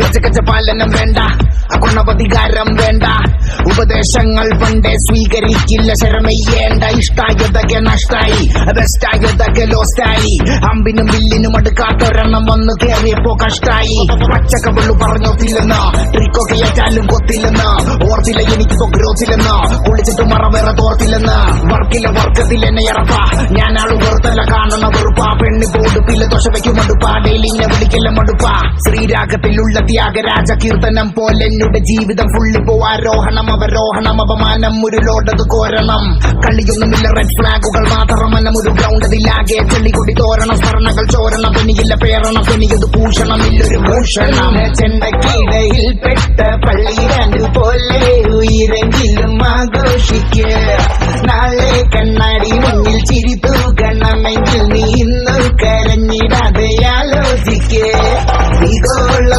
ഉച്ചക്കച്ച പാലനം വേണ്ട, അകൊണപധികാരം വേണ്ട, ഉപദേശങ്ങൾ പണ്ടേ സ്വീകരിക്കില്ല, ശരമയ്യേണ്ട. ഇഷ്ടായതൊക്കെ നഷ്ടായി, ബെസ്റ്റായതൊക്കെ ലോസ്റ്റായി, അമ്പിനും വില്ലിനും അടുക്കാത്തൊരെണ്ണം വന്ന് കേറിയപ്പോ കഷ്ടായി. പച്ചക്കവള്ളു പറഞ്ഞോത്തില്ലെന്ന്, ട്രിക്കൊക്കെ ഏറ്റാലും കൊത്തില്ലെന്ന്, ഓർത്തില്ല എനിക്കിപ്പോ ഗ്രോത്തില്ലെന്ന്, കുളിച്ചിട്ട് മറ വേറെ തോർത്തില്ലെന്ന്. വർക്കിലെ വർക്കത്തിൽ എന്നെ ഇറപ്പാ, ഞാനാള് വെറുതല്ല കാണുന്ന വെറുപ്പാ. പെണ്ണി പോടുപ്പില്ല ദോശവയ്ക്കും മടുപ്പാ, ഡെയിലിനെ വിളിക്കല്ല മടുപ്പാ. ശ്രീരാഗത്തിലുള്ള ത്യാഗരാജ കീർത്തനം പോലെ എന്നുടെ ജീവിതം ഫുള്ളിപ്പോ ആരോഹണം അവരോഹണം, അപമാനം ഒരു ലോഡത് കോരണം. കളിയൊന്നുമില്ല റെഡ് ഫ്ലാഗുകൾ മാത്രം, മനം ഒരു ഗ്രൗണ്ട് അതിലാകെ ചെള്ളിക്കൊടി തോരണം. സ്മരണകൾ ചോരണം, പെനിയില്ല പേരണം, പെനിയത് ഭൂഷണമില്ലൊരു ഭൂഷണം. ചെണ്ടക്കിടയിൽ പെട്ട പള്ളിരണ്ടു പോലെ ഉയരെങ്കിലും ആഘോഷിക്ക്. നാളെ കണ്ണാടി മുന്നിൽ ചിരി തൂക്കണമെങ്കിൽ നീ ഇന്ന് കരഞ്ഞിടാ.